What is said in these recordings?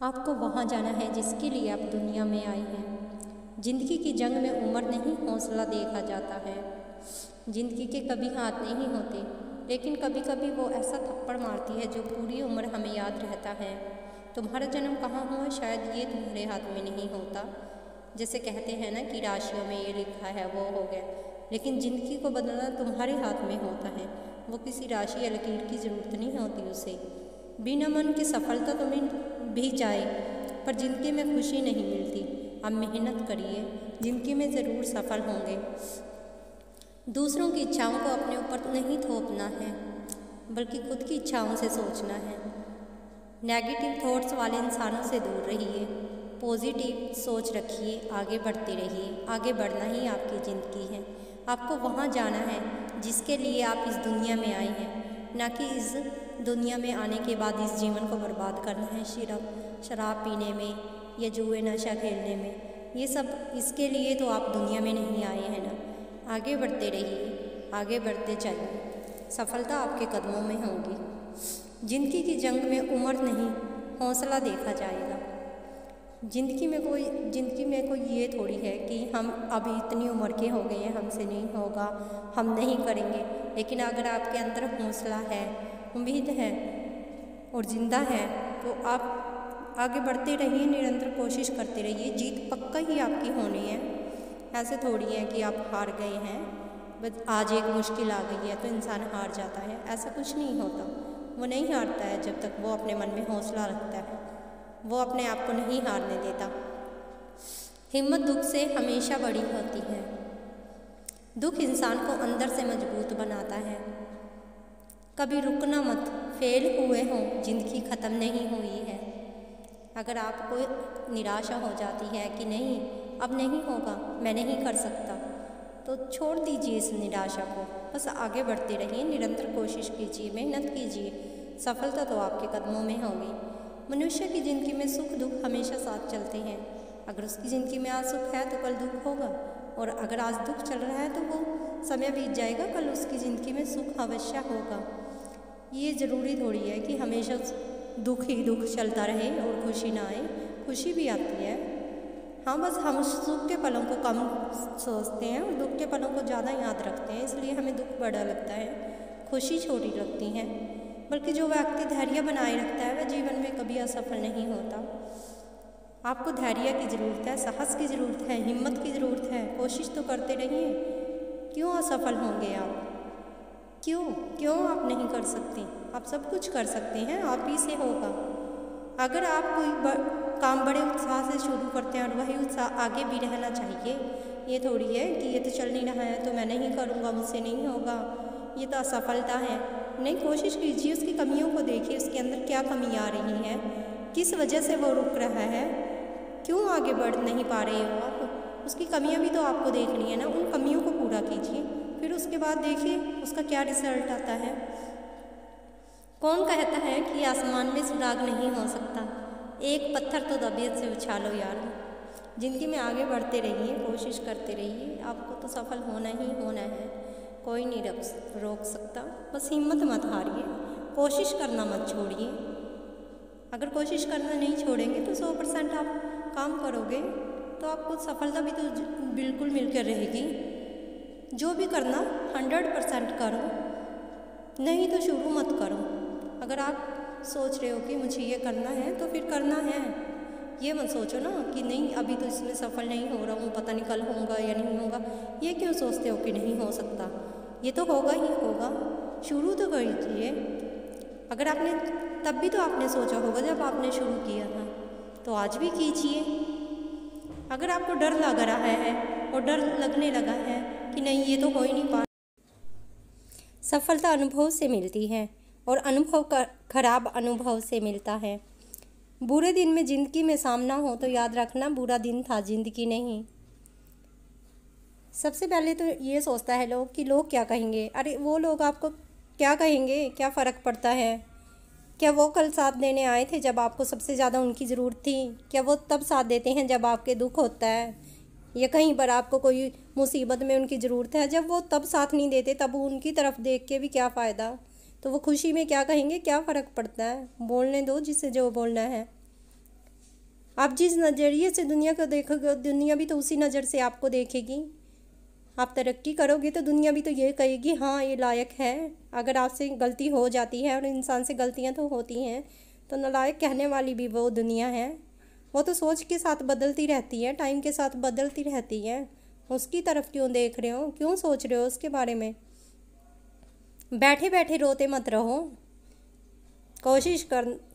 आपको वहाँ जाना है जिसके लिए आप दुनिया में आए हैं। ज़िंदगी की जंग में उम्र नहीं हौसला देखा जाता है। ज़िंदगी के कभी हाथ नहीं होते, लेकिन कभी कभी वो ऐसा थप्पड़ मारती है जो पूरी उम्र हमें याद रहता है। तुम्हारा जन्म कहाँ हुआ शायद ये तुम्हारे हाथ में नहीं होता। जैसे कहते हैं ना कि राशियों में ये लिखा है वो हो गया, लेकिन ज़िंदगी को बदलना तुम्हारे हाथ में होता है। वो किसी राशि या लकीर की ज़रूरत नहीं होती उसे। बिना मन की सफलता तो मिल भी जाए, पर ज़िंदगी में खुशी नहीं मिलती। अब मेहनत करिए, ज़िंदगी में ज़रूर सफल होंगे। दूसरों की इच्छाओं को अपने ऊपर नहीं थोपना है, बल्कि खुद की इच्छाओं से सोचना है। नेगेटिव थॉट्स वाले इंसानों से दूर रहिए, पॉजिटिव सोच रखिए, आगे बढ़ते रहिए। आगे बढ़ना ही आपकी ज़िंदगी है। आपको वहाँ जाना है जिसके लिए आप इस दुनिया में आए हैं, ना कि इस दुनिया में आने के बाद इस जीवन को बर्बाद करना है सिर्फ शराब पीने में या जुए नशा खेलने में। ये सब इसके लिए तो आप दुनिया में नहीं आए हैं ना। आगे बढ़ते रहिए, आगे बढ़ते चलिए, सफलता आपके कदमों में होगी। ज़िंदगी की जंग में उम्र नहीं हौसला देखा जाएगा। ज़िंदगी में कोई ये थोड़ी है कि हम अभी इतनी उम्र के हो गए हैं, हमसे नहीं होगा, हम नहीं करेंगे। लेकिन अगर आपके अंदर हौसला है, उम्मीद है और ज़िंदा है, तो आप आगे बढ़ते रहिए, निरंतर कोशिश करते रहिए। जीत पक्का ही आपकी होनी है। ऐसे थोड़ी है कि आप हार गए हैं, बस आज एक मुश्किल आ गई है तो इंसान हार जाता है। ऐसा कुछ नहीं होता। वो नहीं हारता है जब तक वो अपने मन में हौसला रखता है। वो अपने आप को नहीं हारने देता। हिम्मत दुख से हमेशा बड़ी होती है। दुख इंसान को अंदर से मजबूत बनाता है। कभी रुकना मत, फेल हुए हों, ज़िंदगी ख़त्म नहीं हुई है। अगर आपको निराशा हो जाती है कि नहीं अब नहीं होगा, मैं नहीं कर सकता, तो छोड़ दीजिए इस निराशा को। बस आगे बढ़ते रहिए, निरंतर कोशिश कीजिए, मेहनत कीजिए। सफलता तो आपके कदमों में होगी। मनुष्य की ज़िंदगी में सुख दुख हमेशा साथ चलते हैं। अगर उसकी ज़िंदगी में आज सुख है तो कल दुख होगा, और अगर आज दुख चल रहा है तो वो समय बीत जाएगा, कल उसकी ज़िंदगी में सुख अवश्य होगा। ये ज़रूरी थोड़ी है कि हमेशा दुख ही दुख चलता रहे और खुशी ना आए। खुशी भी आती है, हाँ, बस हम सुख के पलों को कम सोचते हैं और दुख के पलों को ज़्यादा याद रखते हैं, इसलिए हमें दुख बड़ा लगता है, खुशी छोटी लगती है। बल्कि जो व्यक्ति धैर्य बनाए रखता है वह जीवन में कभी असफल नहीं होता। आपको धैर्य की ज़रूरत है, साहस की ज़रूरत है, हिम्मत की ज़रूरत है। कोशिश तो करते रहिए। क्यों असफल होंगे आप? क्यों आप नहीं कर सकते? आप सब कुछ कर सकते हैं, आप ही से होगा। अगर आप कोई काम बड़े उत्साह से शुरू करते हैं और वही उत्साह आगे भी रहना चाहिए। ये थोड़ी है कि ये तो चल नहीं रहा है तो मैं नहीं करूँगा, मुझसे नहीं होगा, ये तो असफलता है। नहीं, कोशिश कीजिए, उसकी कमियों को देखिए, उसके अंदर क्या कमी आ रही है, किस वजह से वो रुक रहा है, क्यों आगे बढ़ नहीं पा रहे हो आप। उसकी कमियां भी तो आपको देखनी है ना, उन कमियों को पूरा कीजिए, फिर उसके बाद देखिए उसका क्या रिजल्ट आता है। कौन कहता है कि आसमान में सुराग नहीं हो सकता? एक पत्थर तो तबीयत से उछालो यार। ज़िंदगी में आगे बढ़ते रहिए, कोशिश करते रहिए, आपको तो सफल होना ही होना है, कोई नहीं रोक सकता। बस हिम्मत मत हारिए, कोशिश करना मत छोड़िए। अगर कोशिश करना नहीं छोड़ेंगे तो 100% आप काम करोगे तो आपको सफलता भी तो बिल्कुल मिलकर रहेगी। जो भी करना 100% करो, नहीं तो शुरू मत करो। अगर आप सोच रहे हो कि मुझे ये करना है तो फिर करना है। ये मत सोचो ना कि नहीं अभी तो इसमें सफल नहीं हो रहा हूँ, पता नहीं कल होगा या नहीं होगा। ये क्यों सोचते हो कि नहीं हो सकता? ये तो होगा ही होगा। शुरू तो कीजिए। अगर आपने तब भी तो आपने सोचा होगा जब आपने शुरू किया था, तो आज भी कीजिए। अगर आपको डर लग रहा है और डर लगने लगा है कि नहीं ये तो हो ही नहीं पा, सफलता अनुभव से मिलती है और अनुभव का खराब अनुभव से मिलता है। बुरे दिन में ज़िंदगी में सामना हो तो याद रखना बुरा दिन था, ज़िंदगी नहीं। सबसे पहले तो ये सोचता है लोग कि लोग क्या कहेंगे। अरे वो लोग आपको क्या कहेंगे, क्या फ़र्क पड़ता है? क्या वो कल साथ देने आए थे जब आपको सबसे ज़्यादा उनकी ज़रूरत थी? क्या वो तब साथ देते हैं जब आपके दुख होता है, या कहीं पर आपको कोई मुसीबत में उनकी ज़रूरत है? जब वो तब साथ नहीं देते तब उनकी तरफ देख के भी क्या फ़ायदा? तो वो खुशी में क्या कहेंगे, क्या फ़र्क पड़ता है? बोलने दो जिसे जो बोलना है। आप जिस नज़रिए से दुनिया को देखोगे, दुनिया भी तो उसी नज़र से आपको देखेगी। आप तरक्की करोगे तो दुनिया भी तो ये कहेगी हाँ ये लायक है। अगर आपसे गलती हो जाती है, और इंसान से गलतियाँ तो होती हैं, तो नालायक कहने वाली भी वो दुनिया है। वो तो सोच के साथ बदलती रहती है, टाइम के साथ बदलती रहती है। उसकी तरफ क्यों देख रहे हो, क्यों सोच रहे हो उसके बारे में? बैठे बैठे रोते मत रहो, कोशिश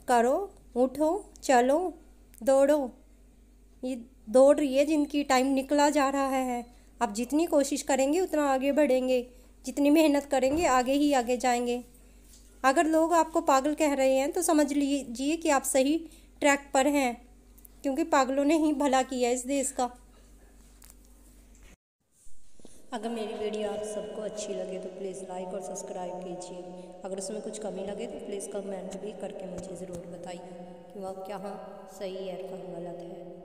करो, उठो, चलो, दौड़ो। ये दौड़ रही है जिनकी, टाइम निकला जा रहा है। आप जितनी कोशिश करेंगे उतना आगे बढ़ेंगे, जितनी मेहनत करेंगे आगे ही आगे जाएंगे। अगर लोग आपको पागल कह रहे हैं तो समझ लीजिए कि आप सही ट्रैक पर हैं, क्योंकि पागलों ने ही भला किया इस देश का। अगर मेरी वीडियो आप सबको अच्छी लगे तो प्लीज़ लाइक और सब्सक्राइब कीजिए। अगर उसमें कुछ कमी लगे तो प्लीज़ कमेंट भी करके मुझे ज़रूर बताइए कि वह क्या सही है, क्या गलत है।